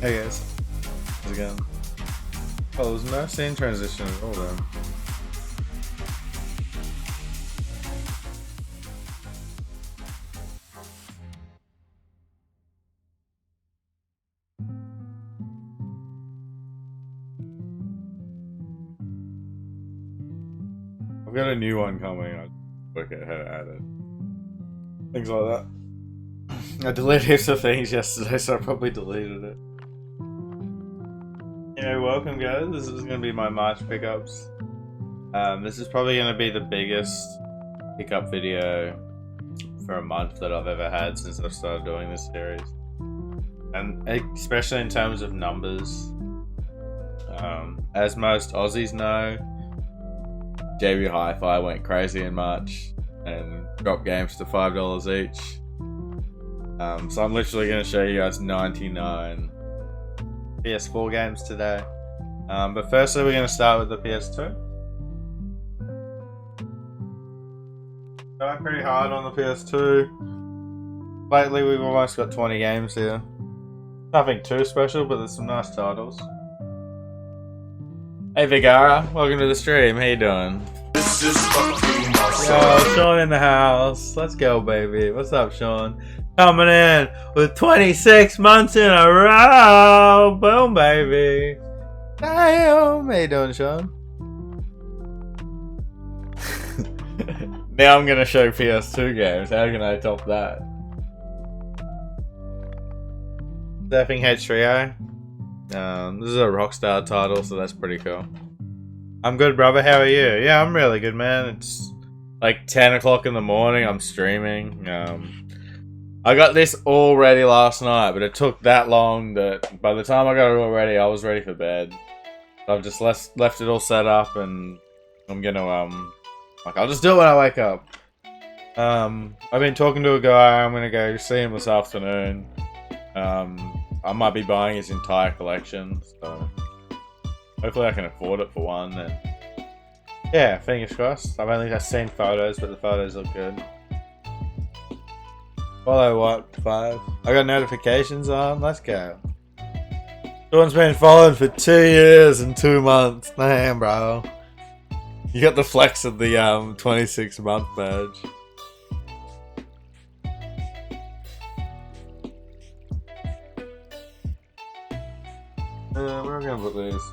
Hey guys, how's it going? Oh, there's no scene transition at all then. I've got a new one coming, I'll work out how to add it. Things like that. I deleted heaps of things yesterday, so I probably deleted it. Yeah, welcome guys, this is going to be my March pickups. This is probably going to be the biggest pickup video for a month that I've ever had since I've started doing this series. And especially in terms of numbers. As most Aussies know, JB Hi-Fi went crazy in March and dropped games to $5 each. So I'm literally going to show you guys 99 PS4 games today. But firstly we're going to start with the PS2. Going pretty hard on the PS2. Lately we've almost got 20 games here. Nothing too special, but there's some nice titles. Hey Vigara, welcome to the stream. How you doing? Yo, Sean in the house. Let's go, baby. What's up, Sean? Coming in with 26 months in a row. Boom, baby. Damn. How you doing, Sean? Now I'm gonna show PS2 games. How can I top that? Surfing Head Trio. This is a Rockstar title, so that's pretty cool. I'm good, brother. How are you? Yeah, I'm really good, man. It's like 10 o'clock in the morning. I'm streaming. I got this all ready last night, but it took that long that by the time I got it all ready, I was ready for bed. So I've just left it all set up, and I'm gonna I'll just do it when I wake up. I've been talking to a guy. I'm gonna go see him this afternoon. I might be buying his entire collection, so hopefully I can afford it for one. And yeah, fingers crossed. I've only just seen photos, but the photos look good. Follow what? 5. I got notifications on. Let's go. Sean's been following for 2 years and 2 months. Damn, bro. You got the flex of the 26-month badge. Where are we gonna put these?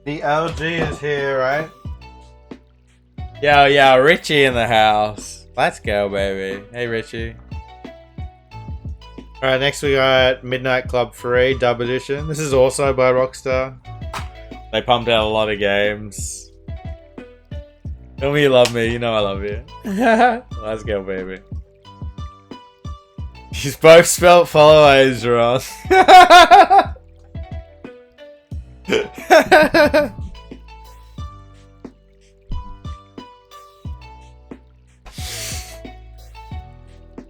The LG is here, right? Yo, Richie in the house. Let's go, baby. Hey, Richie. Alright, next we got Midnight Club 3 Dub Edition. This is also by Rockstar. They pumped out a lot of games. Tell me you love me, you know I love you. Let's go, baby. He's both spelled follow Asia on.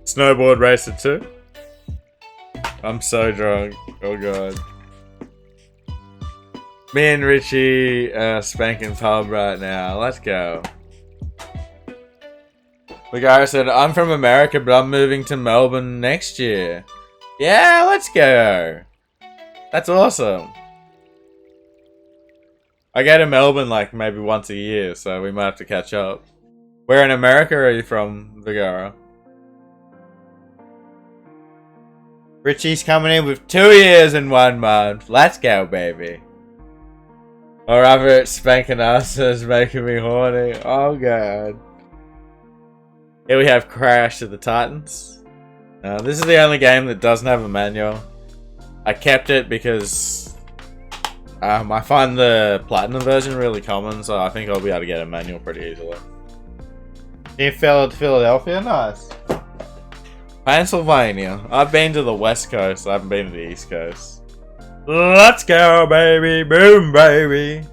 Snowboard Racer 2. I'm so drunk. Oh god. Me and Richie spanking pub right now. Let's go. The guy said, I'm from America, but I'm moving to Melbourne next year. Yeah, let's go. That's awesome. I go to Melbourne like maybe once a year, so we might have to catch up. Where in America are you from, Vigara? Richie's coming in with 2 years and 1 month. Let's go, baby. Or rather, it's spanking us is making me horny. Oh god. Here we have Crash of the Titans. This is the only game that doesn't have a manual. I kept it because I find the Platinum version really common, so I think I'll be able to get a manual pretty easily. You fell to Philadelphia? Nice. Pennsylvania. I've been to the West Coast, I haven't been to the East Coast. Let's go, baby. Boom, baby.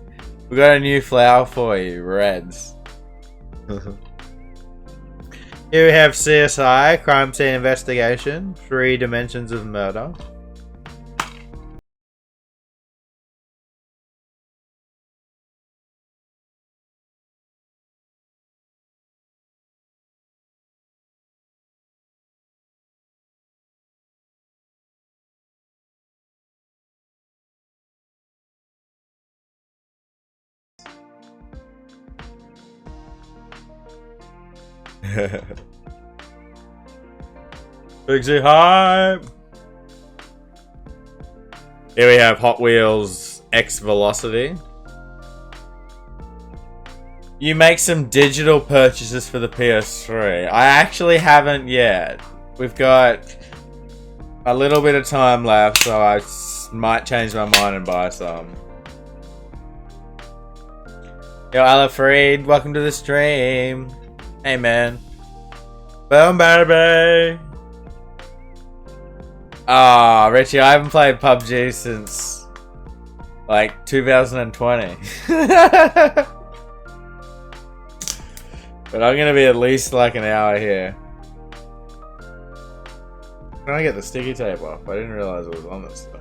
We got a new flower for you, Reds. Here we have CSI, Crime Scene Investigation, 3 Dimensions of Murder. Big Z hype! Here we have Hot Wheels X Velocity. You make some digital purchases for the PS3. I actually haven't yet. We've got a little bit of time left, so I might change my mind and buy some. Yo, Alafreed, welcome to the stream. Hey, man. Boom, baby. Ah, Richie, I haven't played PUBG since like 2020. But I'm gonna be at least like an hour here. Can I get the sticky tape off? I didn't realize it was on this stuff.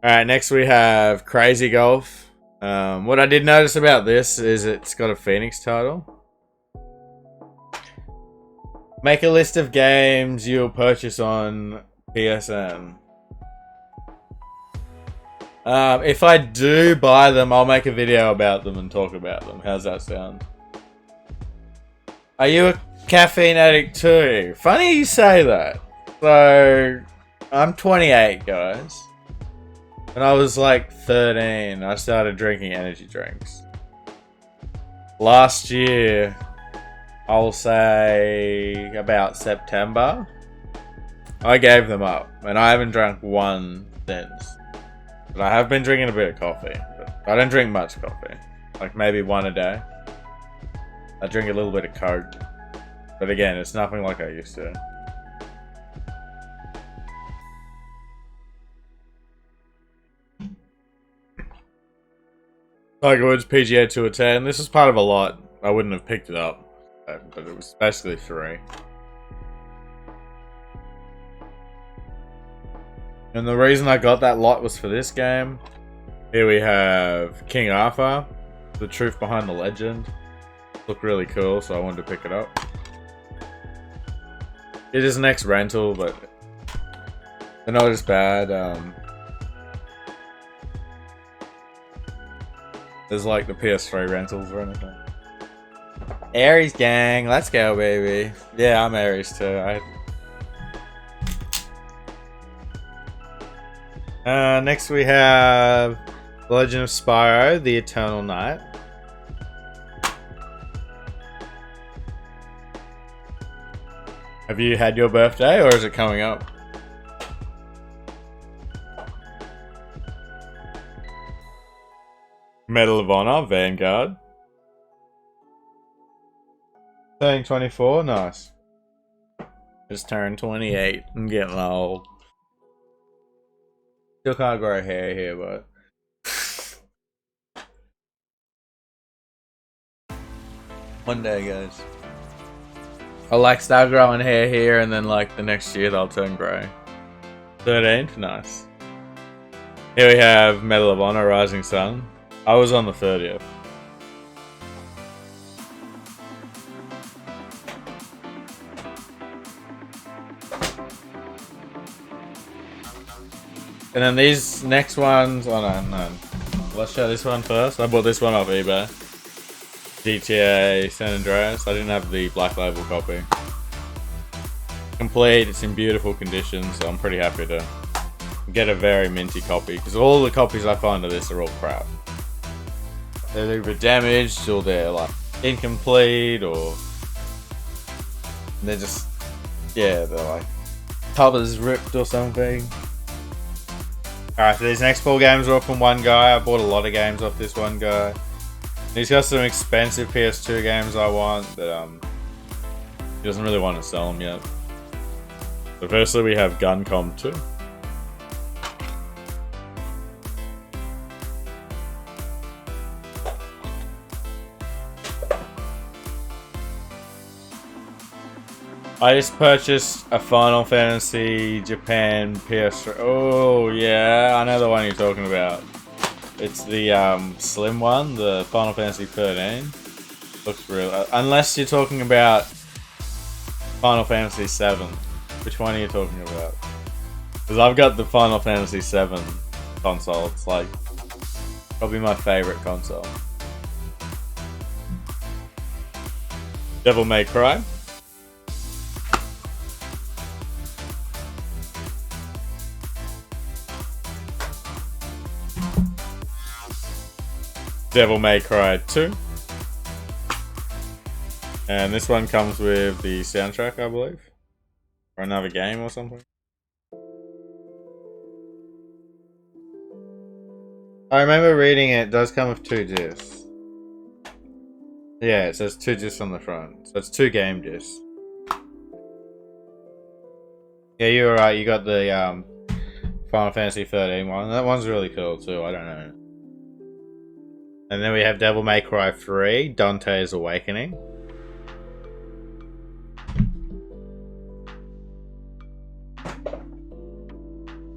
Alright, next we have Crazy Golf. What I did notice about this is it's got a Phoenix title. Make a list of games you'll purchase on PSN. If I do buy them, I'll make a video about them and talk about them. How's that sound? Are you a caffeine addict too? Funny you say that. So, I'm 28, guys. When I was like 13, I started drinking energy drinks. Last year, I'll say about September, I gave them up, and I haven't drank one since. But I have been drinking a bit of coffee, but I don't drink much coffee. Like maybe one a day. I drink a little bit of Coke, but again, it's nothing like I used to. Tiger Woods PGA Tour 10. This is part of a lot. I wouldn't have picked it up, but it was basically free. And the reason I got that lot was for this game. Here we have King Arthur, The Truth Behind the Legend. Looked really cool, so I wanted to pick it up. It is an ex-rental, but they're not as bad. There's like the PS3 rentals or anything. Aries gang, let's go, baby. Yeah, I'm Aries too. Next we have The Legend of Spyro, The Eternal Night. Have you had your birthday, or is it coming up? Medal of Honor, Vanguard. Turning 24, nice. Just turned 28. I'm getting old. Still can't grow hair here, but one day, guys. I'll like start growing hair here, and then like the next year they'll turn grey. 13th, nice. Here we have Medal of Honor, Rising Sun. I was on the 30th. And then these next ones, oh no. Let's show this one first. I bought this one off eBay. Dta San Andreas. I didn't have the black label copy. Complete, it's in beautiful condition, so I'm pretty happy to get a very minty copy, because all the copies I find of this are all crap. They're either damaged, or they're like incomplete, or they're just, yeah, they're like cover's ripped or something. Alright, so these next 4 games are all from one guy. I bought a lot of games off this one guy. He's got some expensive PS2 games I want, but he doesn't really want to sell them yet. So firstly we have Guncom 2. I just purchased a Final Fantasy Japan PS3. Oh yeah, I know the one you're talking about. It's the slim one, the Final Fantasy 13. Looks real. Unless you're talking about Final Fantasy 7. Which one are you talking about? Because I've got the Final Fantasy VII console. It's like probably my favorite console. Devil May Cry. Devil May Cry 2. And this one comes with the soundtrack, I believe. Or another game or something. I remember reading it does come with 2 discs. Yeah, it says 2 discs on the front. So it's 2 game discs. Yeah, you were right. You got the Final Fantasy 13 one. That one's really cool too. I don't know. And then we have Devil May Cry 3, Dante's Awakening.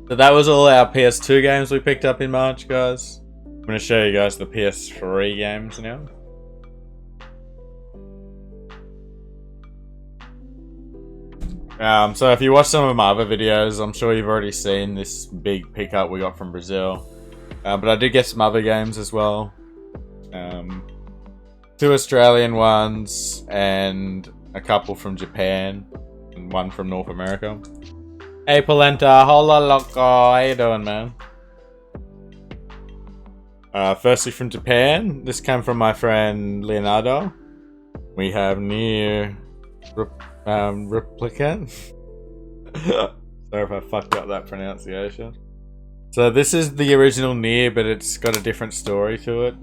So that was all our PS2 games we picked up in March, guys. I'm going to show you guys the PS3 games now. So if you watch some of my other videos, I'm sure you've already seen this big pickup we got from Brazil. But I did get some other games as well. 2 Australian ones and a couple from Japan and 1 from North America. Hey Polenta, hola loco, how you doing, man? Firstly from Japan, this came from my friend Leonardo. We have Nier Replicant. Sorry if I fucked up that pronunciation. So this is the original Nier, but it's got a different story to it.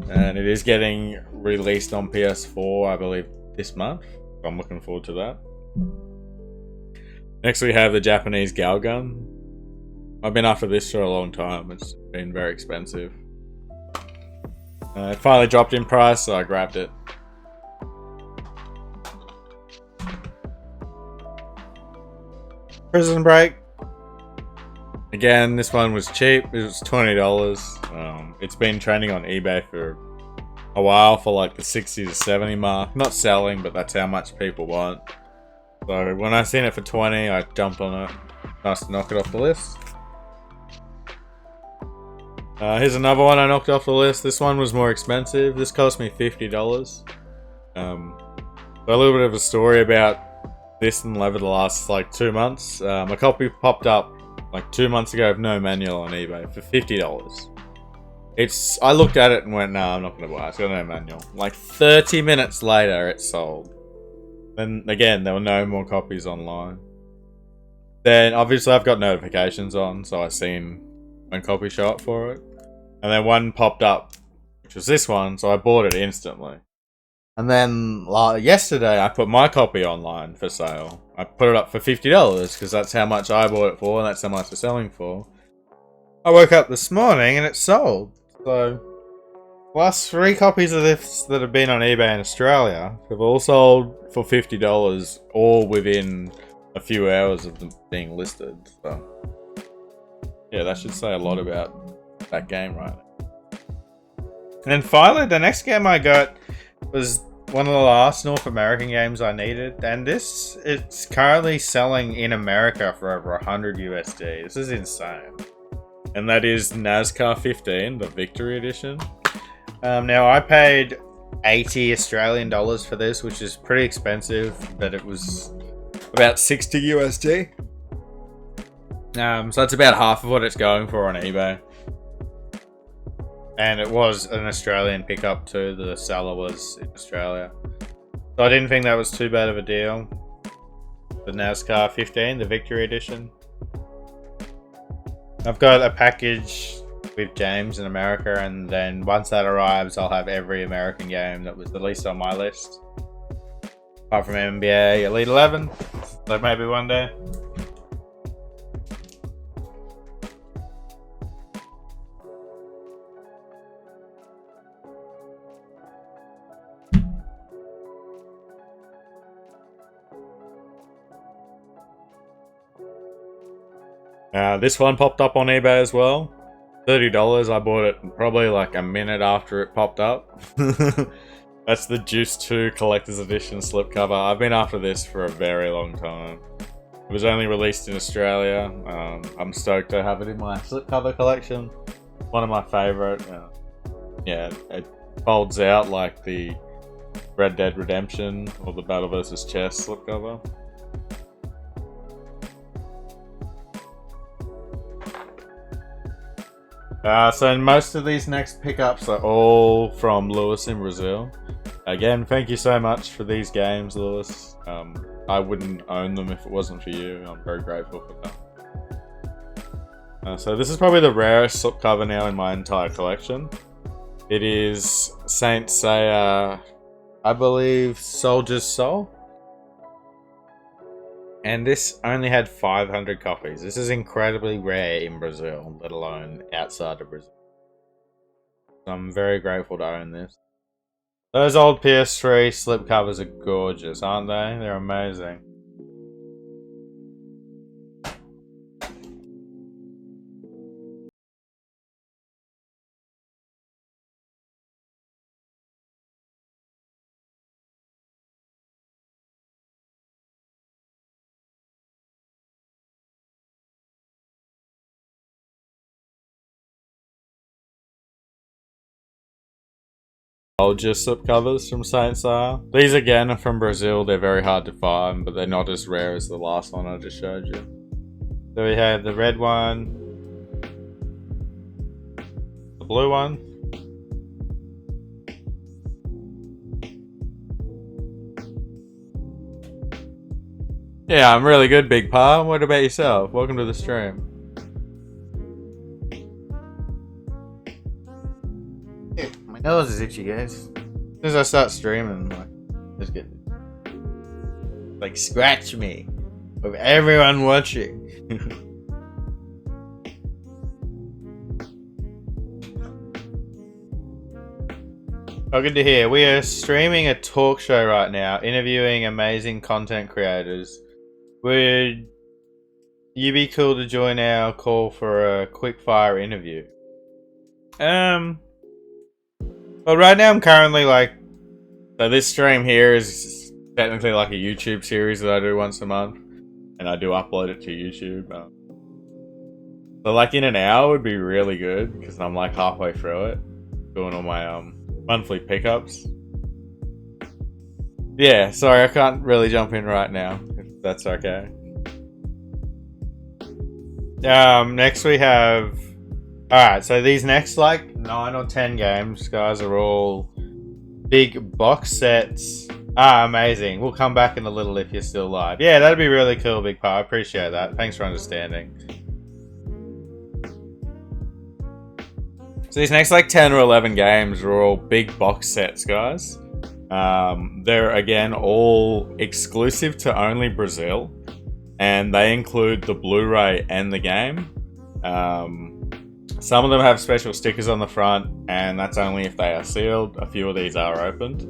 And it is getting released on PS4, I believe, this month. I'm looking forward to that. Next we have the Japanese Galgun. I've been after this for a long time. It's been very expensive. It finally dropped in price, so I grabbed it. Prison Break. Again, this one was cheap. It was $20. It's been trending on eBay for a while for like the 60 to 70 mark. Not selling, but that's how much people want. So when I seen it for 20, I jumped on it. Nice to knock it off the list. Here's another one I knocked off the list. This one was more expensive. This cost me $50. So a little bit of a story about this and over the last like 2 months. A copy popped up like 2 months ago with no manual on eBay for $50. I looked at it and went, no, I'm not going to buy it. It's got no manual. Like 30 minutes later, it sold. Then again, there were no more copies online. Then obviously I've got notifications on, so I seen one copy show up for it. And then one popped up, which was this one, so I bought it instantly. And then yesterday I put my copy online for sale. I put it up for $50 because that's how much I bought it for and that's how much it's selling for. I woke up this morning and it sold. So last 3 copies of this that have been on eBay in Australia have all sold for $50, all within a few hours of them being listed. So yeah, that should say a lot about that game, right? And then finally, the next game I got was one of the last North American games I needed, and it's currently selling in America for over 100 USD. This is insane. And that is NASCAR 15, the Victory Edition. Now I paid 80 Australian dollars for this, which is pretty expensive, but it was about 60 USD. So that's about half of what it's going for on eBay. And it was an Australian pickup too. The seller was in Australia. So I didn't think that was too bad of a deal. The NASCAR 15, the Victory Edition. I've got a package with games in America, and then once that arrives, I'll have every American game that was at least on my list. Apart from NBA Elite 11. So maybe one day. This one popped up on eBay as well. $30. I bought it probably like a minute after it popped up. That's the Juice 2 Collector's Edition slipcover. I've been after this for a very long time. It was only released in Australia. I'm stoked to have it in my slipcover collection. One of my favourite. Yeah, it folds out like the Red Dead Redemption or the Battle vs. Chess slipcover. So most of these next pickups are all from Lewis in Brazil. Again, thank you so much for these games, Lewis. I wouldn't own them if it wasn't for you. I'm very grateful for that. So this is probably the rarest slipcover now in my entire collection. It is Saint Seiya, I believe, Soldier's Soul. And this only had 500 copies. This is incredibly rare in Brazil, let alone outside of Brazil. So I'm very grateful to own this. Those old PS3 slipcovers are gorgeous, aren't they? They're amazing. Soldier slipcovers from Saint Seiya. These again are from Brazil. They're very hard to find, but they're not as rare as the last one I just showed you. So we have the red one, the blue one, yeah, I'm really good, Big Pa. What about yourself? Welcome to the stream. My nose is itchy, guys. As soon as I start streaming, just get like scratch me with everyone watching. Oh, good to hear. We are streaming a talk show right now, interviewing amazing content creators. Would you be cool to join our call for a quick fire interview? Well, right now I'm currently so this stream here is technically like a YouTube series that I do once a month, and I do upload it to YouTube. So like in an hour would be really good because I'm like halfway through it, doing all my monthly pickups. Yeah, sorry, I can't really jump in right now, if that's okay. Next we have... Alright, so these next 9 or 10 games, guys, are all big box sets. Amazing. We'll come back in a little if you're still live. Yeah, that'd be really cool, Big Pa. I appreciate that. Thanks for understanding. So these next 10 or 11 games are all big box sets, guys. They're, again, all exclusive to only Brazil. And they include the Blu-ray and the game. Some of them have special stickers on the front, and that's only if they are sealed. A few of these are opened.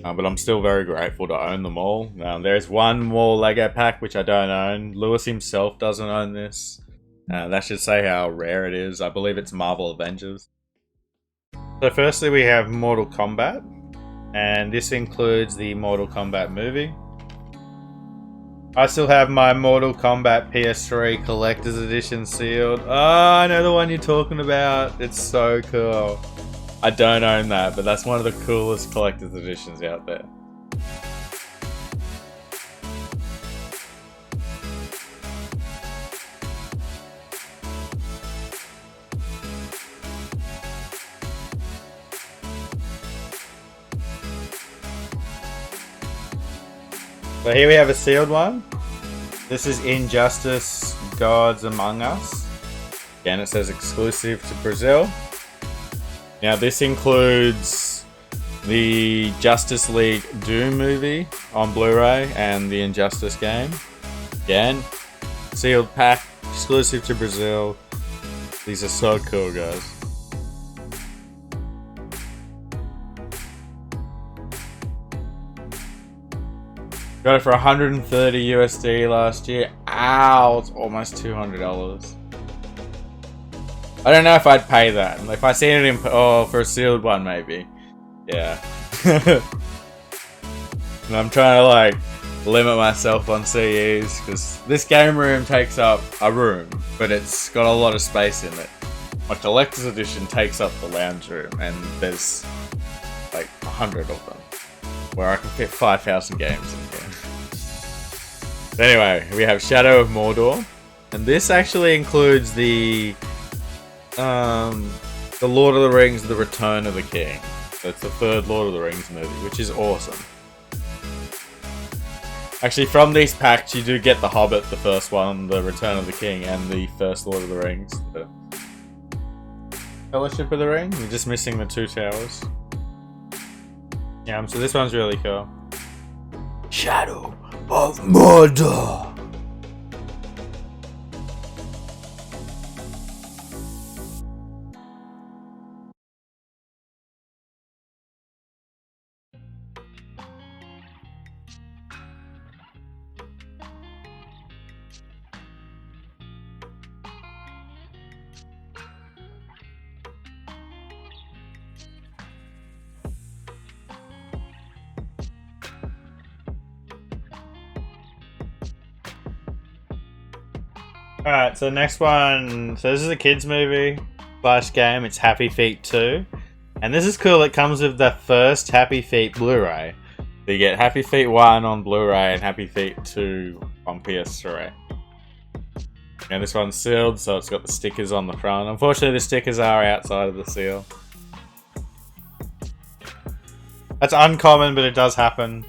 But I'm still very grateful to own them all. There's one more Lego pack, which I don't own. Lewis himself doesn't own this. That should say how rare it is. I believe it's Marvel Avengers. So firstly, we have Mortal Kombat. And this includes the Mortal Kombat movie. I still have my Mortal Kombat PS3 Collector's Edition sealed. Oh, I know the one you're talking about. It's so cool. I don't own that, but that's one of the coolest Collector's Editions out there. So here we have a sealed one. This is Injustice Gods Among Us. Again, it says exclusive to Brazil. Now this includes the Justice League Doom movie on Blu-ray and the Injustice game. Again, sealed pack, exclusive to Brazil. These are so cool, guys. Got it for 130 USD last year. Ow, it's almost $200. I don't know if I'd pay that. If I seen it in... Oh, for a sealed one, maybe. Yeah. And I'm trying to, limit myself on CEs because this game room takes up a room, but it's got a lot of space in it. My collector's edition takes up the lounge room, and there's like 100 of them, where I can fit 5,000 games in here. But anyway, we have Shadow of Mordor, and this actually includes the Lord of the Rings: The Return of the King. So it's the third Lord of the Rings movie, which is awesome. Actually, from these packs, you do get the Hobbit, the first one, the Return of the King, and the first Lord of the Rings, the Fellowship of the Ring. You're just missing the Two Towers. Yeah, so this one's really cool. Shadow of Mordor. Alright, so the next one, so this is a kids movie / game, it's Happy Feet 2. And this is cool, it comes with the first Happy Feet Blu-ray. So you get Happy Feet 1 on Blu-ray and Happy Feet 2 on PS3. And this one's sealed, so it's got the stickers on the front. Unfortunately, the stickers are outside of the seal. That's uncommon, but it does happen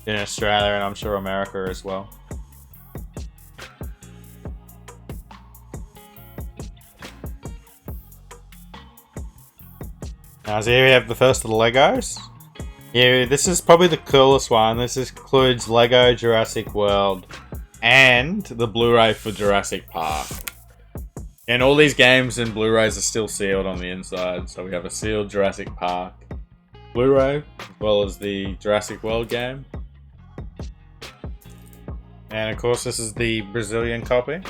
in Australia and I'm sure America as well. So here we have the first of the Legos. Yeah, this is probably the coolest one. This includes Lego Jurassic World and the Blu-ray for Jurassic Park. And all these games and Blu-rays are still sealed on the inside. So we have a sealed Jurassic Park Blu-ray, as well as the Jurassic World game. And of course this is the Brazilian copy.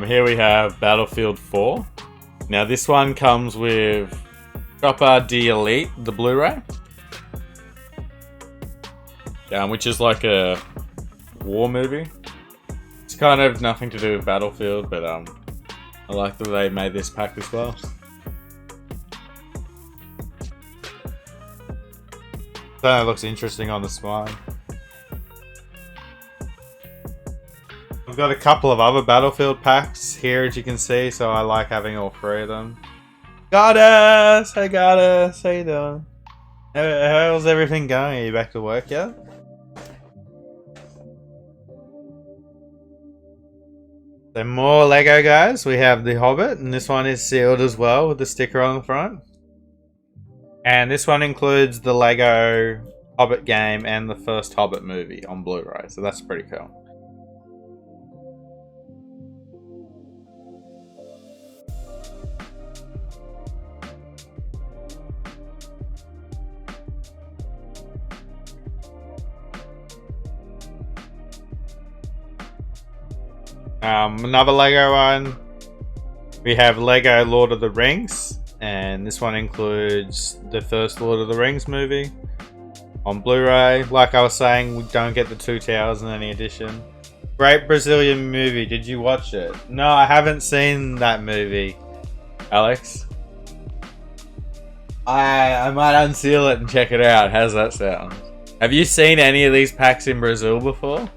Here we have Battlefield 4. Now this one comes with Chopper D Elite, the Blu-ray, which is like a war movie. It's kind of nothing to do with Battlefield, but I like that they made this pack as well. So it looks interesting on the spine. I've got a couple of other Battlefield packs here, as you can see, so I like having all three of them. Goddess! Hey Goddess, how you doing? How's everything going? Are you back to work yet? So more Lego, guys. We have the Hobbit, and this one is sealed as well with the sticker on the front. And this one includes the Lego Hobbit game and the first Hobbit movie on Blu-ray, so that's pretty cool. Another Lego one. We have Lego Lord of the Rings, and this one includes the first Lord of the Rings movie on Blu-ray. Like I was saying, we don't get the Two Towers in any edition. Great Brazilian movie. Did you watch it? No, I haven't seen that movie, Alex. I might unseal it and check it out. How's that sound? Have you seen any of these packs in Brazil before?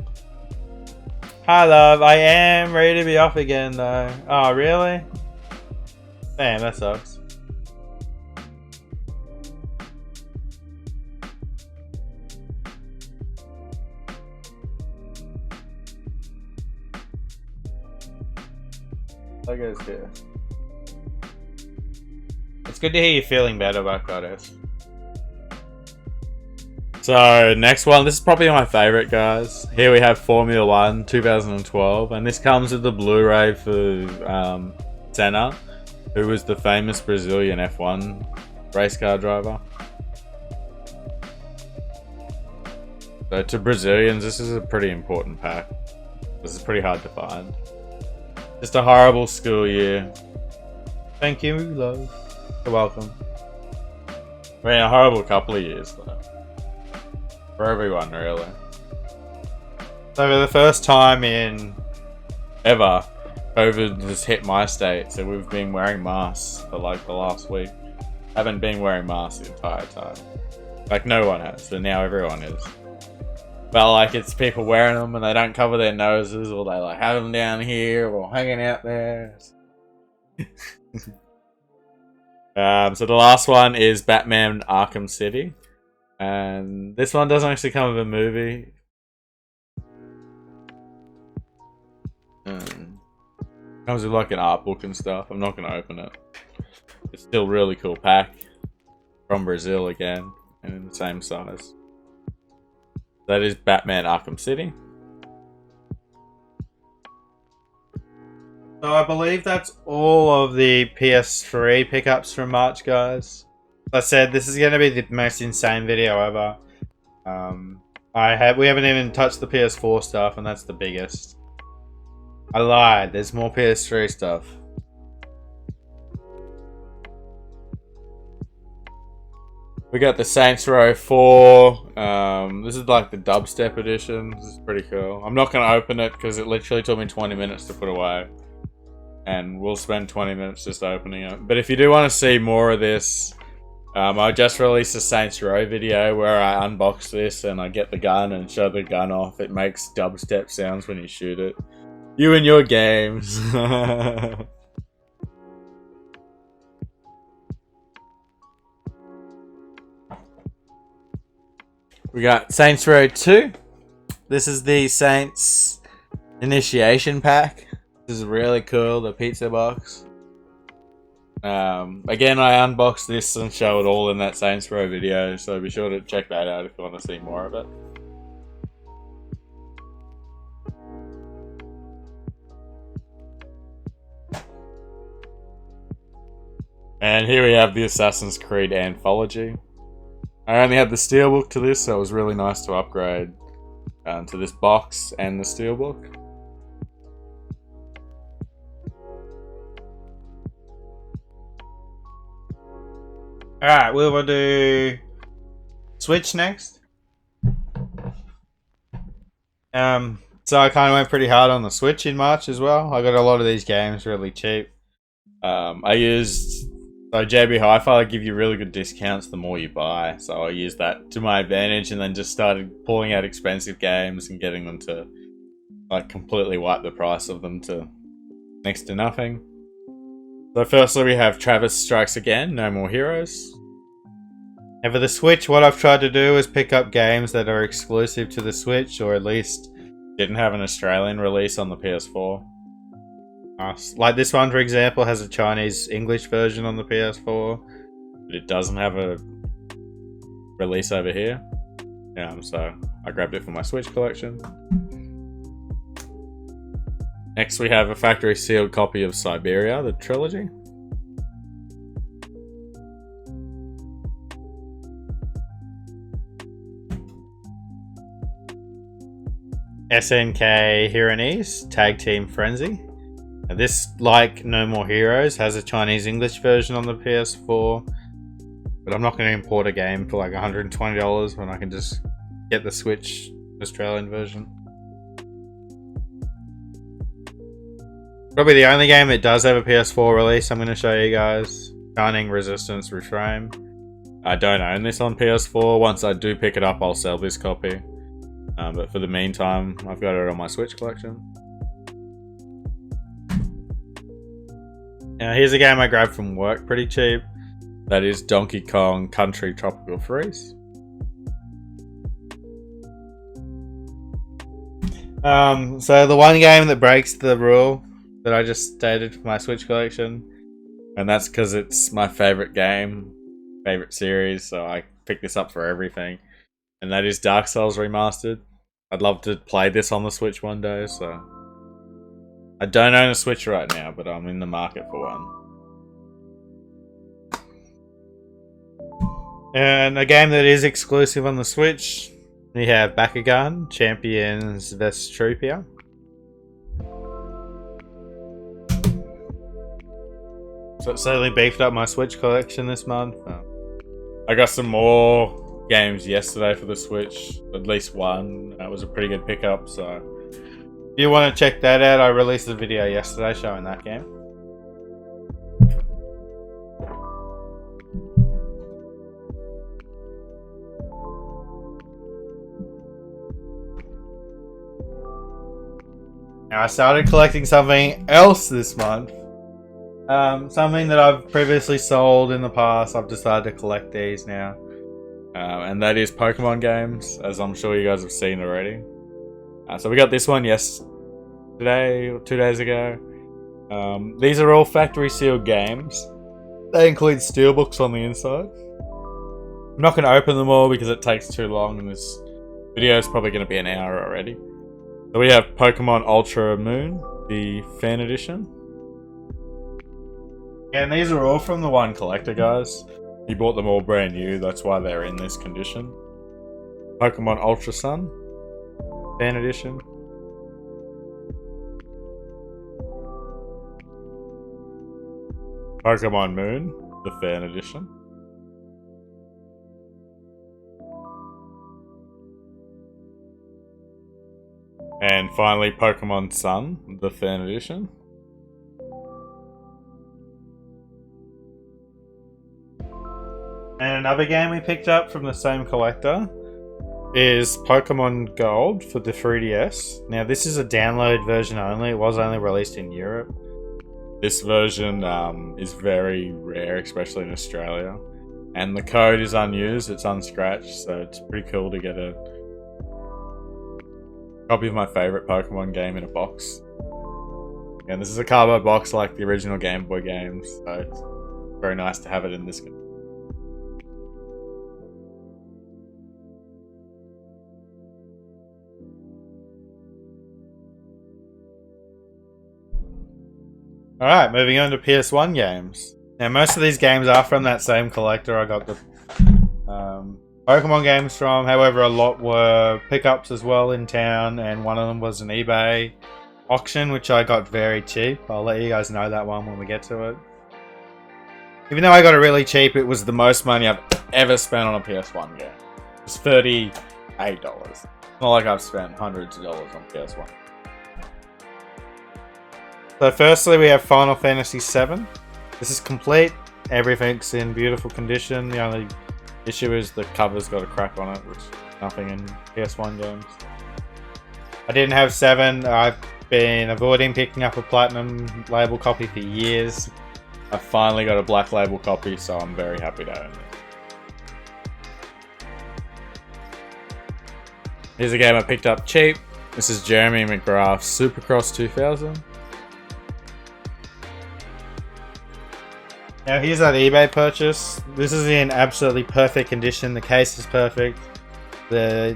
Hi love, I am ready to be off again though. Oh really? Damn, that sucks. Lego's good. It's good to hear you feeling better about Goddess. So, next one. This is probably my favorite, guys. Here we have Formula 1 2012. And this comes with the Blu-ray for Senna, who was the famous Brazilian F1 race car driver. So to Brazilians, this is a pretty important pack. This is pretty hard to find. Just a horrible school year. Thank you, love. You're welcome. I mean, a horrible couple of years, though. For everyone, really. So for the first time in ever, COVID has hit my state, so we've been wearing masks for like the last week. I haven't been wearing masks the entire time. Like, no one has, but now everyone is. But like, it's people wearing them and they don't cover their noses, or they like have them down here or hanging out there. So the last one is Batman Arkham City. And this one doesn't actually come with a movie. Comes with like an art book and stuff. I'm not going to open it. It's still a really cool pack. From Brazil again. And in the same size. That is Batman Arkham City. So I believe that's all of the PS3 pickups from March, guys. As I said, this is going to be the most insane video ever. We haven't even touched the PS4 stuff, and that's the biggest. I lied. There's more PS3 stuff. We got the Saints Row 4. This is like the dubstep edition. This is pretty cool. I'm not going to open it because it literally took me 20 minutes to put away. And we'll spend 20 minutes just opening it. But if you do want to see more of this, I just released a Saints Row video where I unbox this and I get the gun and show the gun off. It makes dubstep sounds when you shoot it. You and your games. We got Saints Row 2. This is the Saints Initiation Pack. This is really cool, the pizza box. Again, I unboxed this and show it all in that Saints Row video, so be sure to check that out if you want to see more of it. And here we have the Assassin's Creed Anthology. I only had the Steelbook to this, so it was really nice to upgrade to this box and the Steelbook. Alright, we will do Switch next. So I kind of went pretty hard on the Switch in March as well. I got a lot of these games really cheap. I used... So JB Hi-Fi give you really good discounts the more you buy. So I used that to my advantage and then just started pulling out expensive games and getting them to like completely wipe the price of them to next to nothing. So firstly we have Travis Strikes Again, No More Heroes. And for the Switch, what I've tried to do is pick up games that are exclusive to the Switch, or at least didn't have an Australian release on the PS4. Like this one, for example, has a Chinese-English version on the PS4, but it doesn't have a release over here. So I grabbed it for my Switch collection. Next, we have a factory-sealed copy of Siberia, the trilogy. SNK Hiranese, Tag Team Frenzy. Now this, like No More Heroes, has a Chinese-English version on the PS4. But I'm not going to import a game for like $120 when I can just get the Switch Australian version. Probably the only game that does have a PS4 release I'm going to show you guys. Shining Resistance Reframe. I don't own this on PS4. Once I do pick it up, I'll sell this copy. But for the meantime, I've got it on my Switch collection. Now here's a game I grabbed from work pretty cheap. That is Donkey Kong Country Tropical Freeze. So the one game that breaks the rule that I just stated for my Switch collection, and that's because it's my favorite game, favorite series, so I picked this up for everything, and that is Dark Souls Remastered. I'd love to play this on the Switch one day, so... I don't own a Switch right now, but I'm in the market for one. And a game that is exclusive on the Switch We have Bakugan, Champions Zesteria. So it certainly beefed up my Switch collection this month. I got some more games yesterday for the Switch, at least one. That was a pretty good pickup, so if you want to check that out, I released a video yesterday showing that game. Now I started collecting something else this month. Something that I've previously sold in the past. I've decided to collect these now. And that is Pokemon games, as I'm sure you guys have seen already. So we got this one yesterday, or 2 days ago. These are all factory sealed games. They include steelbooks on the inside. I'm not going to open them all because it takes too long, and this video is probably going to be an hour already. So we have Pokemon Ultra Moon, the fan edition. And these are all from the one collector, guys. He bought them all brand new, that's why they're in this condition. Pokemon Ultra Sun, fan edition. Pokemon Moon, the fan edition. And finally Pokemon Sun, the fan edition. And another game we picked up from the same collector is Pokemon Gold for the 3DS. Now this is a download version only, it was only released in Europe. This version is very rare, especially in Australia. And the code is unused, it's unscratched, so it's pretty cool to get a copy of my favourite Pokemon game in a box. And this is a cardboard box like the original Game Boy games, so it's very nice to have it in this. Alright, moving on to PS1 games. Now most of these games are from that same collector I got the Pokemon games from, however a lot were pickups as well in town, and one of them was an eBay auction which I got very cheap. I'll let you guys know that one when we get to it. Even though I got it really cheap, it was the most money I've ever spent on a PS1 game. It was $38. It's not like I've spent hundreds of dollars on PS1. So firstly we have Final Fantasy VII. This is complete. Everything's in beautiful condition. The only issue is the cover's got a crack on it, which is nothing in PS1 games. I didn't have 7. I've been avoiding picking up a platinum label copy for years. I finally got a black label copy, so I'm very happy to own it. Here's a game I picked up cheap. This is Jeremy McGrath's Supercross 2000. Now here's that eBay purchase. This is in absolutely perfect condition. The case is perfect. The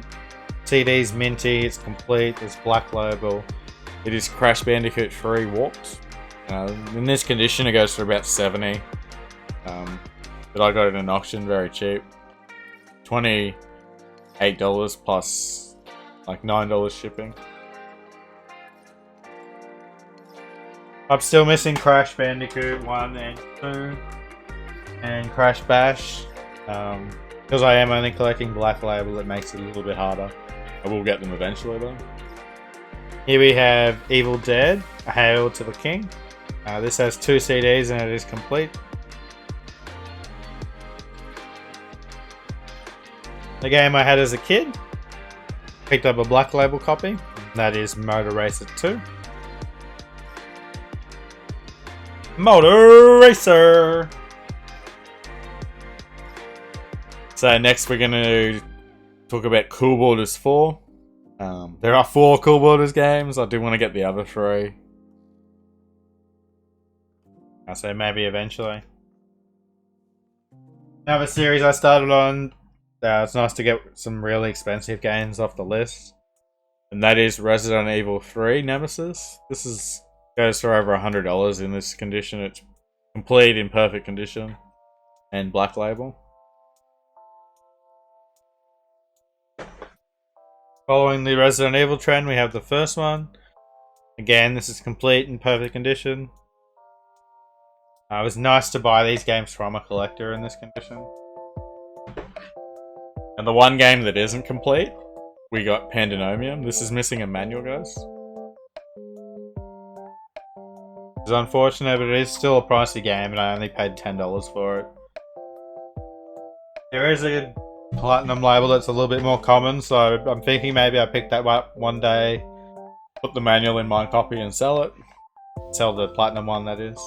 CD's minty. It's complete. It's black label. It is Crash Bandicoot 3 Warped. In this condition it goes for about 70. But I got it in an auction very cheap. $28 plus like $9 shipping. I'm still missing Crash Bandicoot 1 and 2 and Crash Bash. Because I am only collecting Black Label, it makes it a little bit harder. I will get them eventually though. Here we have Evil Dead, A Hail to the King. This has 2 CDs and it is complete. The game I had as a kid. Picked up a Black Label copy. That is Motor Racer 2. Motor Racer! So next we're going to talk about Cool Borders 4. There are 4 Cool Borders games. I do want to get the other 3. I'll say maybe eventually. Another series I started on. It's nice to get some really expensive games off the list. And that is Resident Evil 3 Nemesis. This goes for over $100 in this condition. It's complete in perfect condition and Black Label. Following the Resident Evil trend, we have the first one. Again, this is complete in perfect condition. It was nice to buy these games from a collector in this condition. And the one game that isn't complete, we got Pandemonium. This is missing a manual, guys. It's unfortunate, but it is still a pricey game, and I only paid $10 for it. There is a Platinum label that's a little bit more common, so I'm thinking maybe I pick that up one day, put the manual in my copy and sell it. Sell the Platinum one, that is.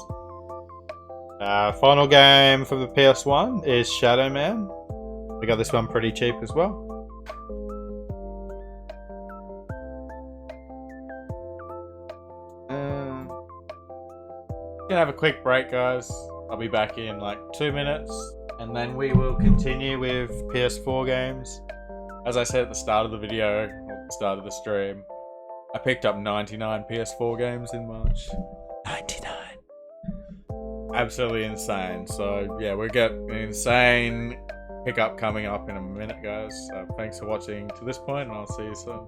Final game for the PS1 is Shadow Man. We got this one pretty cheap as well. Gonna have a quick break, guys. I'll be back in like 2 minutes, and then we will continue with PS4 games. As I said at the start of the video, or the start of the stream, I picked up 99 PS4 games in March. 99. Absolutely insane. So yeah, we'll get an insane pickup coming up in a minute, guys. So thanks for watching to this point, and I'll see you soon.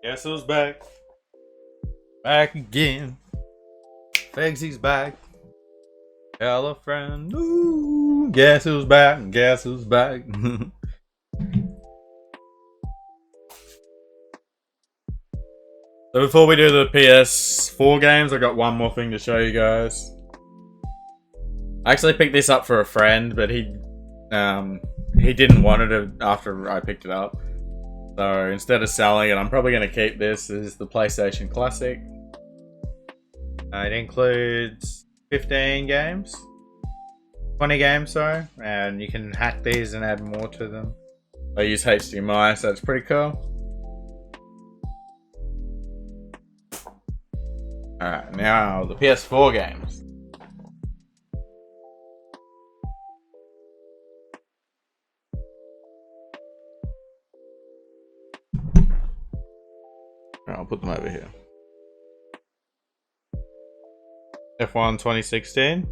Guess who's back? Back again. Fegsy's back. Hello, friend. Ooh, guess who's back? Guess who's back? So before we do the PS4 games, I got one more thing to show you guys. I actually picked this up for a friend, but he didn't want it after I picked it up. So instead of selling it, I'm probably going to keep this as the PlayStation Classic. It includes 15 games. 20 games, sorry. And you can hack these and add more to them. I use HDMI, so it's pretty cool. Alright, now the PS4 games. put them over here. F1 2016.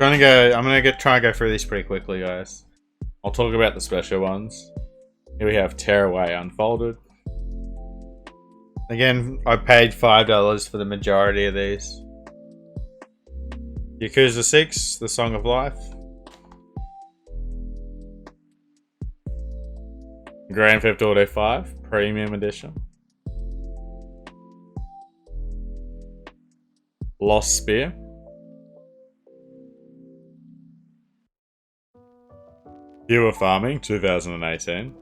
I'm gonna try and go through these pretty quickly, guys. I'll talk about the special ones. Here we have Tearaway Unfolded. Again, I paid $5 for the majority of these. Yakuza 6, The Song of Life. Grand Theft Auto 5, Premium Edition. Lost Spear. Viewer Farming 2018.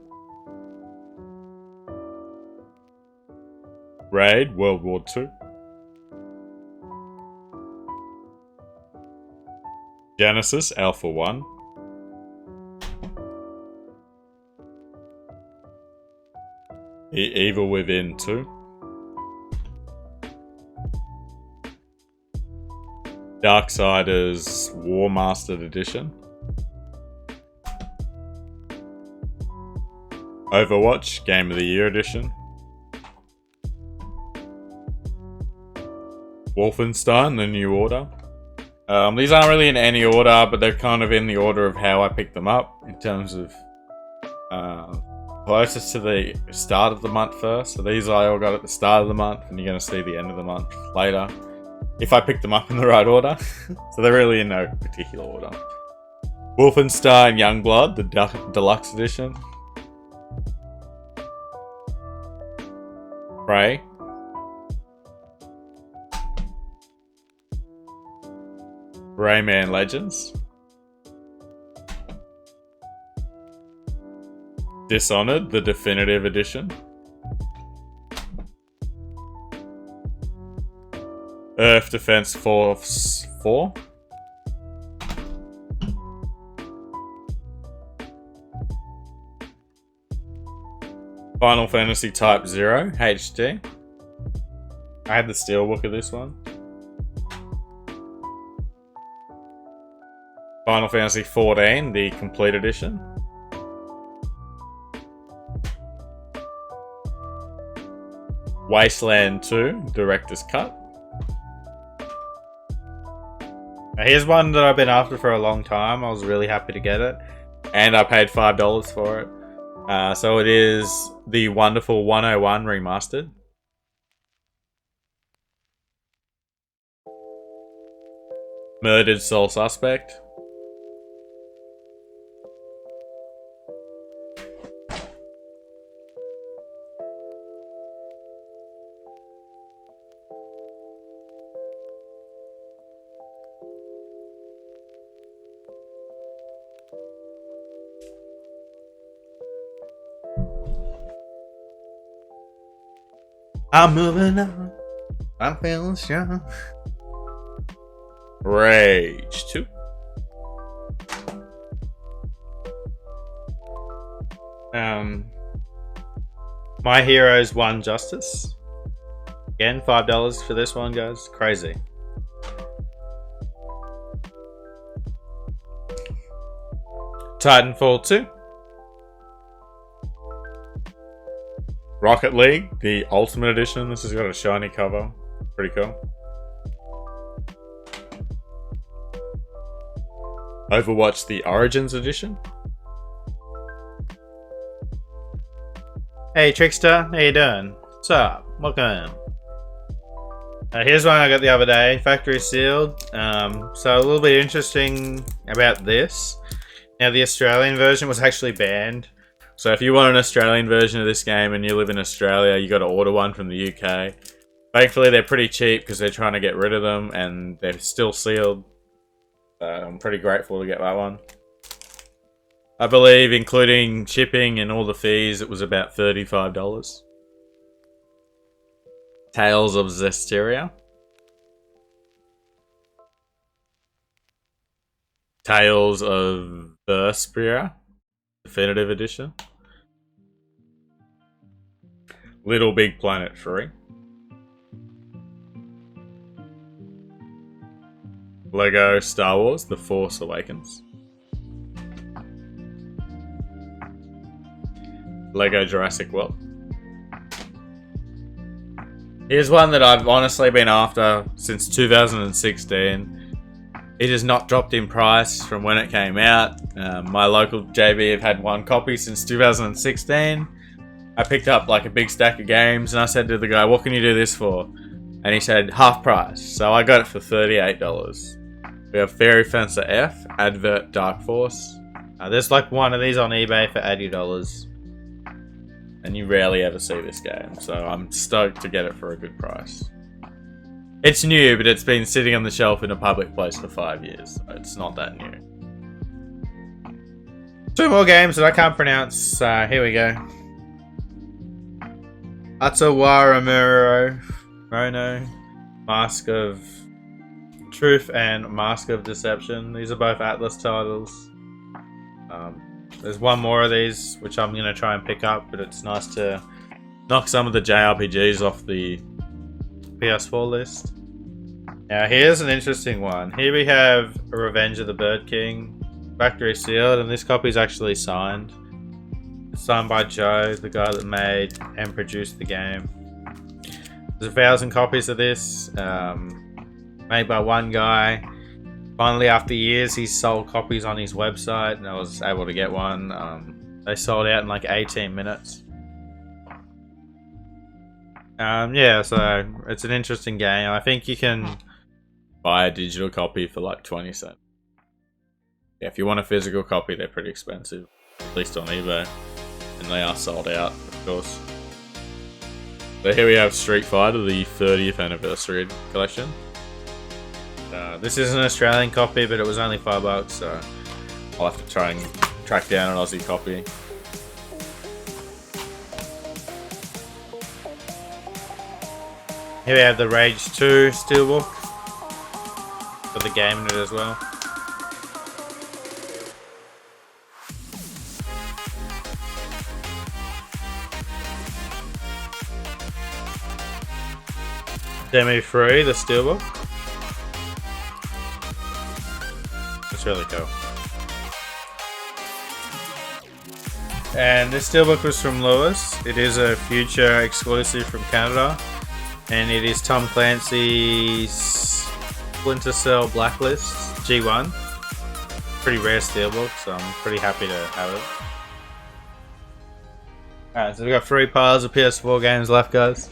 Raid World War II. Genesis Alpha 1. Evil Within 2. Darksiders War Mastered Edition. Overwatch Game of the Year Edition. Wolfenstein The New Order. These aren't really in any order, but they're kind of in the order of how I picked them up in terms of closest to the start of the month first. So these I all got at the start of the month, and you're going to see the end of the month later if I picked them up in the right order. So they're really in no particular order. Wolfenstein Youngblood, the Deluxe Edition. Prey. Rayman Legends. Dishonored, the Definitive Edition. Earth Defense Force 4. Final Fantasy Type 0 HD. I had the steelbook of this one. Final Fantasy 14, the Complete Edition. Wasteland 2, Director's Cut. Now here's one that I've been after for a long time. I was really happy to get it. And I paid $5 for it. So it is the wonderful 101 Remastered. Murdered Soul Suspect. I'm moving on. I'm feeling strong. Rage 2. My Heroes 1 Justice. Again, $5 for this one, guys. Crazy. Titanfall 2. Rocket League, the Ultimate Edition. This has got a shiny cover. Pretty cool. Overwatch, the Origins Edition. Hey Trickster, how you doing? What's up? Welcome. Here's one I got the other day, Factory Sealed. So a little bit interesting about this. Now the Australian version was actually banned. So if you want an Australian version of this game and you live in Australia, you got to order one from the UK. Thankfully, they're pretty cheap because they're trying to get rid of them, and they're still sealed. I'm pretty grateful to get that one. I believe, including shipping and all the fees, it was about $35. Tales of Zesteria. Tales of Zesteria. Definitive Edition. Little Big Planet 3. Lego Star Wars The Force Awakens. Lego Jurassic World. Here's one that I've honestly been after since 2016. It has not dropped in price from when it came out. My local JB have had one copy since 2016. I picked up like a big stack of games and I said to the guy, what can you do this for? And he said, half price. So I got it for $38. We have Fairy Fencer F, Advert Dark Force. There's like one of these on eBay for $80. And you rarely ever see this game. So I'm stoked to get it for a good price. It's new, but it's been sitting on the shelf in a public place for 5 years. So it's not that new. 2 more games that I can't pronounce. Here we go. Atawaramuro, Rono, Mask of Truth and Mask of Deception. These are both Atlas titles. There's one more of these which I'm going to try and pick up, but it's nice to knock some of the JRPGs off the PS4 list. Now here's an interesting one. Here we have Revenge of the Bird King, factory sealed, and this copy is actually signed. It's signed by Joe, the guy that made and produced the game. There's 1,000 copies of this, made by one guy. Finally, after years, he sold copies on his website, and I was able to get one. They sold out in like 18 minutes. Yeah, so it's an interesting game. I think you can buy a digital copy for like 20 cents. Yeah, if you want a physical copy, they're pretty expensive, at least on eBay, and they are sold out, of course. So here we have Street Fighter, the 30th anniversary collection. This is an Australian copy, but it was only $5, so I'll have to try and track down an Aussie copy. Here we have the Rage2 Steelbook, with the game in it as well. Demo 3, the Steelbook. It's really cool. And this Steelbook was from Lewis. It is a future exclusive from Canada. And it is Tom Clancy's Splinter Cell Blacklist G1. Pretty rare Steelbook, so I'm pretty happy to have it. Alright, so we've got 3 piles of PS4 games left, guys.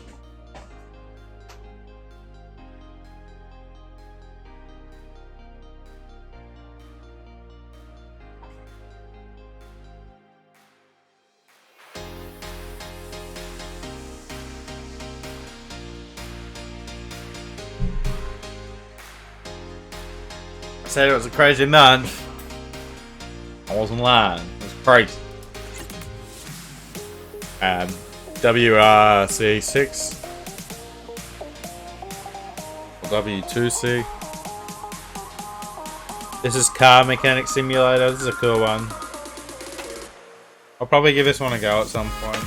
I said it was a crazy month. I wasn't lying. It was crazy. WRC6 or W2C. This is Car Mechanic Simulator. This is a cool one. I'll probably give this one a go at some point.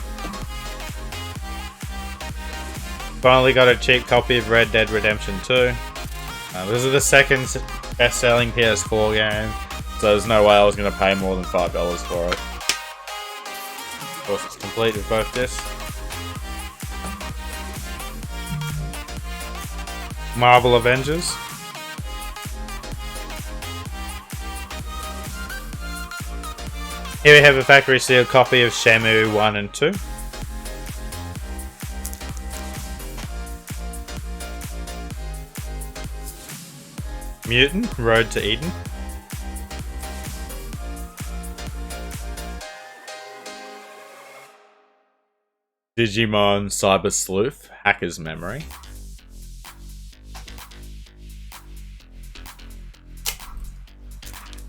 Finally got a cheap copy of Red Dead Redemption 2. This is the second best-selling PS4 game, so there's no way I was going to pay more than $5 for it. Of course, it's complete with both discs. Marvel Avengers. Here we have a factory sealed copy of Shenmue 1 and 2. Mutant, Road to Eden. Digimon Cyber Sleuth, Hacker's Memory.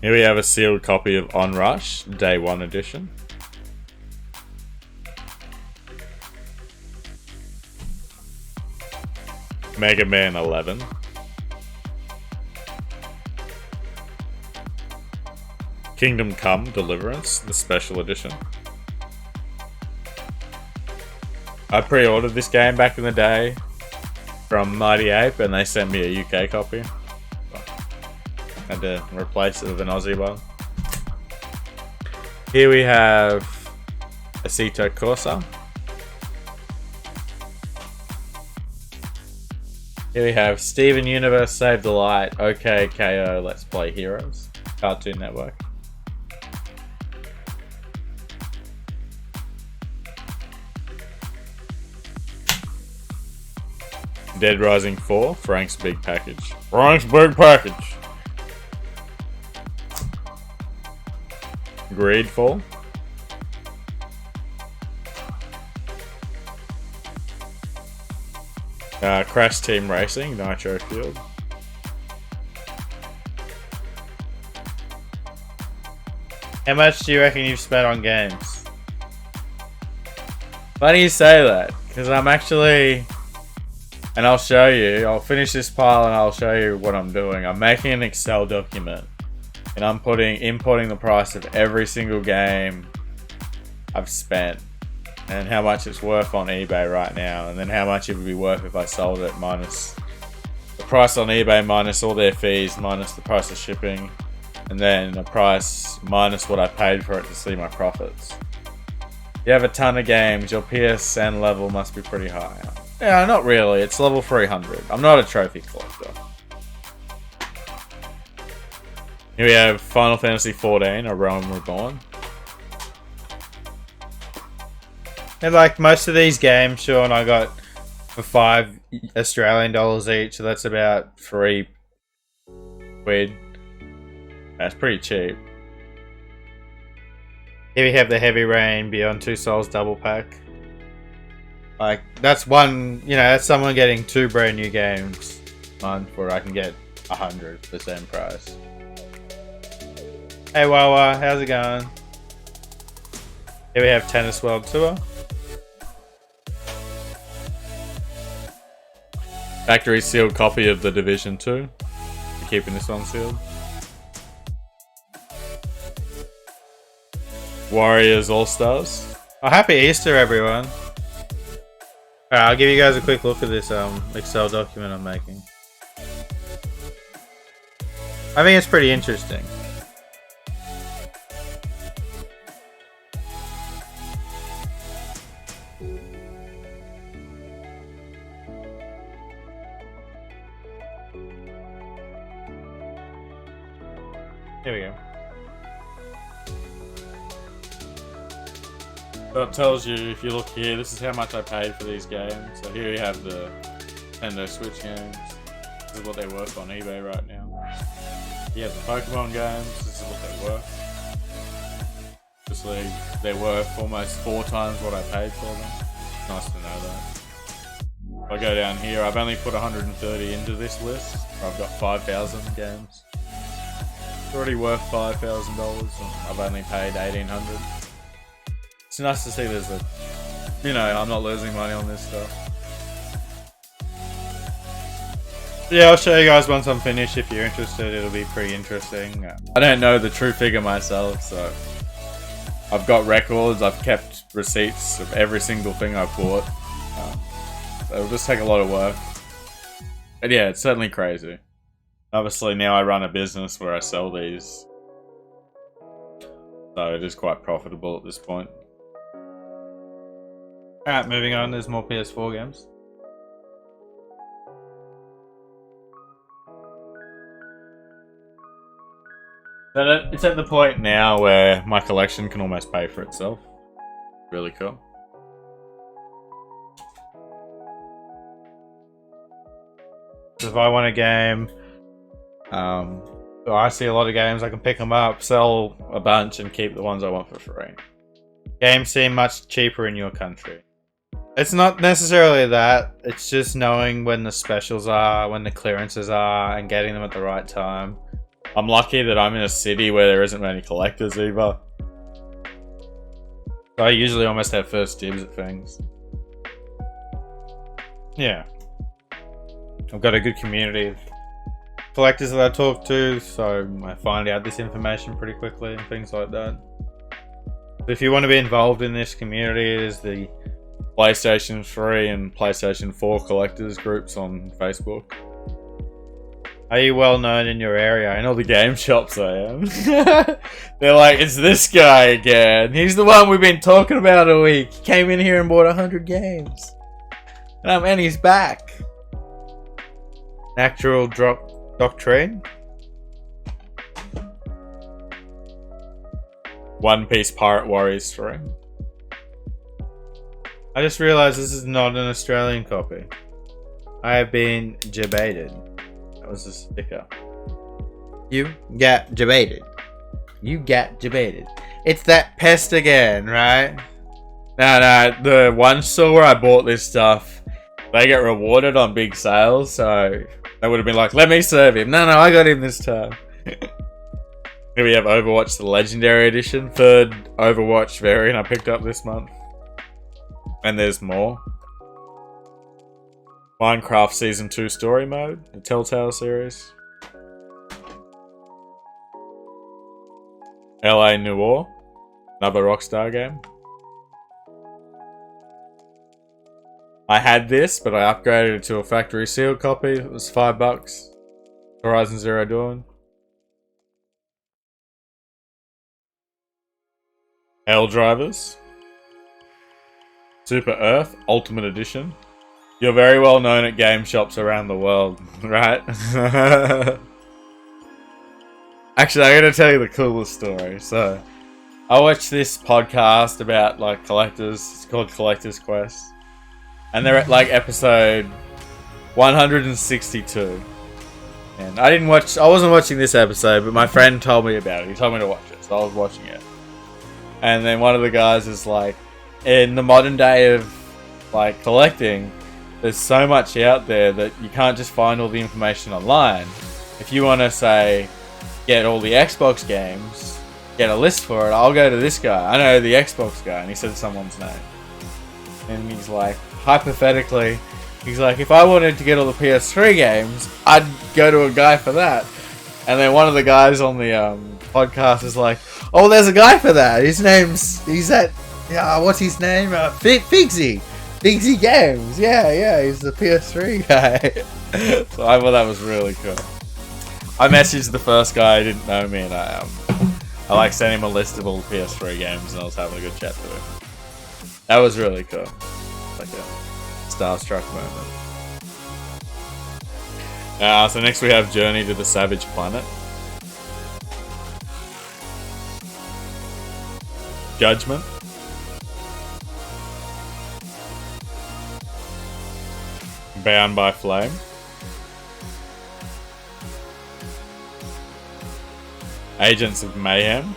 Here we have a sealed copy of Onrush, Day 1 edition. Mega Man 11. Kingdom Come Deliverance, the special edition. I pre-ordered this game back in the day from Mighty Ape and they sent me a UK copy. Had to replace it with an Aussie one. Here we have Assetto Corsa. Here we have Steven Universe Save the Light, OK KO Let's Play Heroes, Cartoon Network. Dead Rising 4, Frank's Big Package. Frank's Big Package! Greedfall. Crash Team Racing, Nitro Field. How much do you reckon you've spent on games? Funny you say that, because I'm actually... And I'll show you, I'll finish this pile and I'll show you what I'm doing. I'm making an Excel document and I'm importing the price of every single game I've spent and how much it's worth on eBay right now, and then how much it would be worth if I sold it minus the price on eBay, minus all their fees, minus the price of shipping, and then the price minus what I paid for it to see my profits. If you have a ton of games, your PSN level must be pretty high. Yeah, not really. It's level 300. I'm not a trophy collector. Here we have Final Fantasy 14, A Realm Reborn. And like most of these games, Sean, I got for $5 Australian each, so that's about £3. That's pretty cheap. Here we have the Heavy Rain Beyond Two Souls double pack. Like, that's one, you know, that's someone getting 2 brand new games a month where I can get 100 for the same price. Hey Wawa, how's it going? Here we have Tennis World Tour. Factory sealed copy of The Division 2. We're keeping this one sealed. Warriors All-Stars. Oh, happy Easter everyone. Alright, I'll give you guys a quick look at this Excel document I'm making. I think it's pretty interesting. Here we go. So it tells you, if you look here, this is how much I paid for these games. So here you have the Nintendo Switch games. This is what they're worth on eBay right now. You have the Pokemon games, this is what they're worth. Obviously, they're worth almost 4 times what I paid for them. Nice to know that. If I go down here, I've only put 130 into this list. I've got 5,000 games. It's already worth $5,000 and I've only paid $1,800. It's nice to see there's a, you know, I'm not losing money on this stuff. Yeah, I'll show you guys once I'm finished. If you're interested, it'll be pretty interesting. I don't know the true figure myself, so I've got records, I've kept receipts of every single thing I've bought. It'll just take a lot of work. But yeah, it's certainly crazy. Obviously now I run a business where I sell these, so it is quite profitable at this point. Alright, moving on, there's more PS4 games. But it's at the point now where my collection can almost pay for itself. Really cool. So if I want a game, I see a lot of games, I can pick them up, sell a bunch, and keep the ones I want for free. Games seem much cheaper in your country. It's not necessarily that, it's just knowing when the specials are, when the clearances are, and getting them at the right time. I'm lucky that I'm in a city where there isn't many collectors either. So I usually almost have first dibs at things. Yeah. I've got a good community of collectors that I talk to, so I find out this information pretty quickly and things like that. So if you want to be involved in this community, there's the PlayStation 3 and PlayStation 4 collectors groups on Facebook. Are you well known in your area? In all the game shops I am. They're like, it's this guy again. He's the one we've been talking about a week. He came in here and bought 100 games. And he's back. Natural Doctrine. One Piece Pirate Warriors 3. I just realized this is not an Australian copy. I have been debated. That was a sticker. You got debated. You got debated. It's that pest again, right? No, the one store where I bought this stuff, they get rewarded on big sales, so they would have been like, let me serve him. No, I got him this time. Here we have Overwatch, the Legendary Edition, third Overwatch variant I picked up this month. And there's more. Minecraft Season 2 Story Mode, the Telltale series. LA Noire, another Rockstar game. I had this, but I upgraded it to a factory sealed copy. It was $5. Horizon Zero Dawn. Helldrivers. Super Earth Ultimate Edition. You're very well known at game shops around the world, right? Actually, I'm gonna tell you the coolest story. So, I watched this podcast about like collectors. It's called Collector's Quest, and they're at like episode 162. And I wasn't watching this episode, but my friend told me about it. He told me to watch it, so I was watching it. And then one of the guys is like, in the modern day of like collecting, there's so much out there that you can't just find all the information online. If you want to say get all the Xbox games, get a list for it, I'll go to this guy. I know the Xbox guy, and he said someone's name. And he's like, hypothetically, he's like, if I wanted to get all the PS3 games, I'd go to a guy for that. And then one of the guys on the podcast is like, oh, there's a guy for that. He's at, what's his name? Figsy. Figsy Games. Yeah, he's the PS3 guy. So I thought that was really cool. I messaged the first guy who didn't know me, and I like sent him a list of all the PS3 games, and I was having a good chat to him. That was really cool. Like a starstruck moment. So next we have Journey to the Savage Planet. Judgment. Bound by Flame. Agents of Mayhem.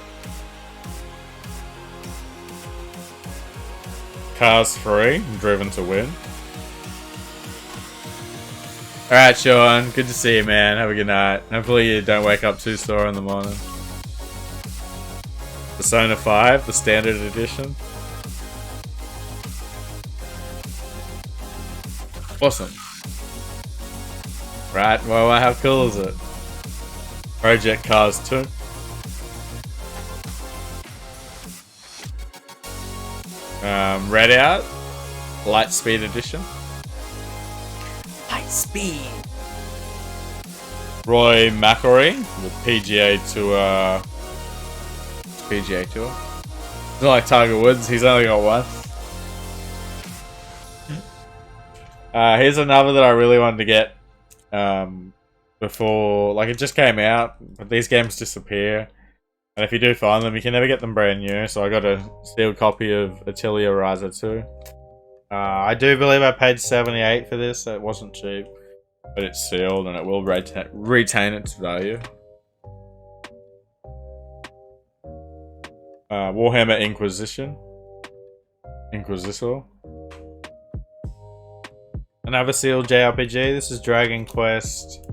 Cars 3, Driven to Win. Alright, Sean, good to see you, man. Have a good night. Hopefully you don't wake up too sore in the morning. Persona 5, the Standard Edition. Awesome. Right, well, how cool is it? Project Cars 2. Red Out, Lightspeed Edition. Lightspeed. Roy McIlroy with PGA Tour. PGA Tour. It's not like Tiger Woods. He's only got one. Here's another that I really wanted to get before, like, it just came out, but these games disappear, and if you do find them, you can never get them brand new. So I got a sealed copy of Atelier Riser 2. I do believe I paid $78 for this. So it wasn't cheap, but it's sealed and it will retain its value. Warhammer Inquisitor. Another sealed JRPG. This is Dragon Quest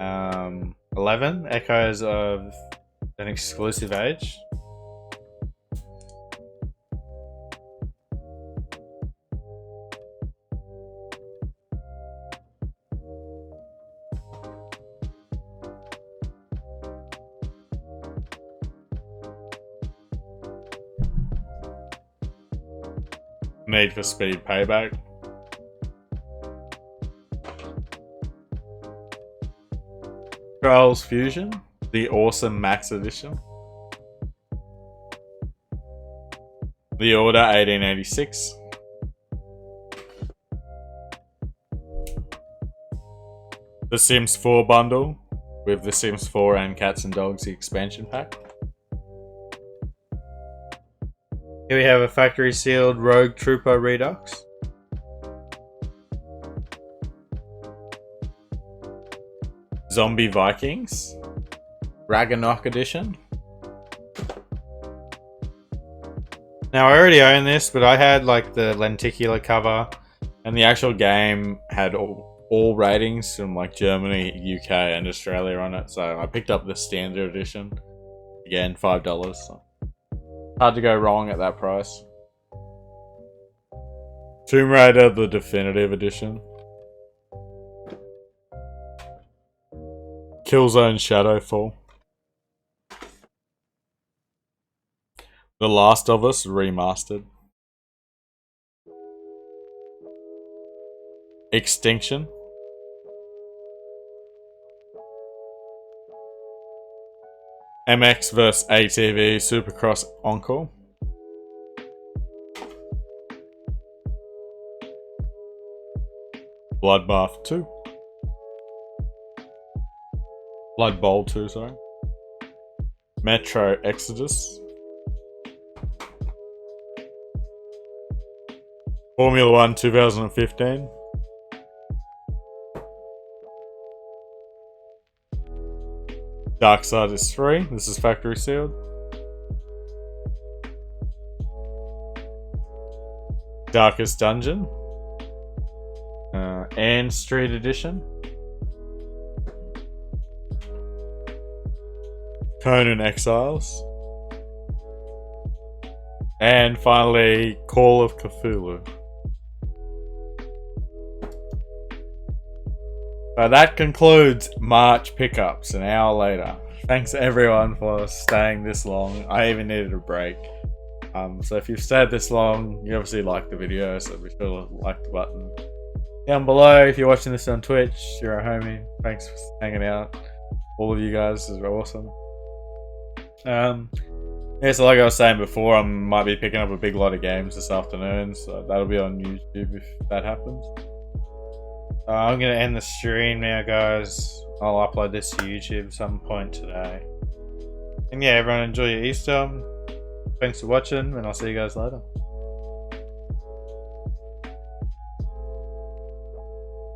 11, Echoes of an Exclusive Age. Need for Speed Payback. Trials Fusion, the Awesome Max Edition. The Order 1886. The Sims 4 bundle with The Sims 4 and Cats and Dogs the expansion pack. Here we have a factory sealed Rogue Trooper Redux. Zombie Vikings Ragnarok Edition. Now I already own this, but I had like the lenticular cover, and the actual game had all ratings from like Germany, UK, and Australia on it. So I picked up the standard edition. Again, $5. So hard to go wrong at that price. Tomb Raider, the definitive edition. Killzone Shadowfall. The Last of Us Remastered. Extinction. MX vs ATV Supercross Encore. Bloodbath 2. Blood Bowl 2, sorry. Metro Exodus. Formula 1 2015. Darksiders 3. This is factory sealed. Darkest Dungeon. Anne Street Edition. Conan Exiles. And finally, Call of Cthulhu. So that concludes March pickups an hour later. Thanks everyone for staying this long. I even needed a break. So if you've stayed this long, you obviously liked the video, so be sure to like the button down below. If you're watching this on Twitch, you're a homie. Thanks for hanging out. All of you guys is awesome. Yeah, so like I was saying before, I might be picking up a big lot of games this afternoon, so that'll be on YouTube if that happens. I'm going to end the stream now, guys. I'll upload this to YouTube at some point today. And yeah, everyone enjoy your Easter. Thanks for watching, and I'll see you guys later.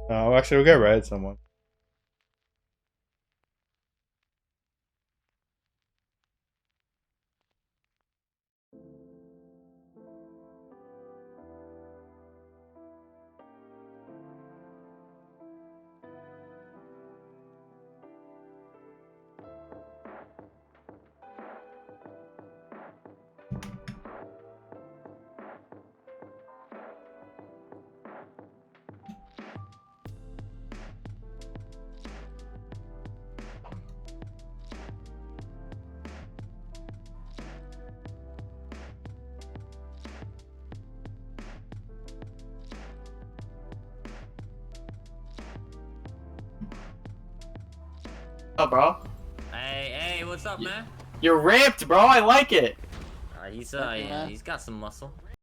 Oh, actually, we'll go raid someone. Up, bro? Hey, what's up, man? You're ripped, bro. I like it. He's got some muscle.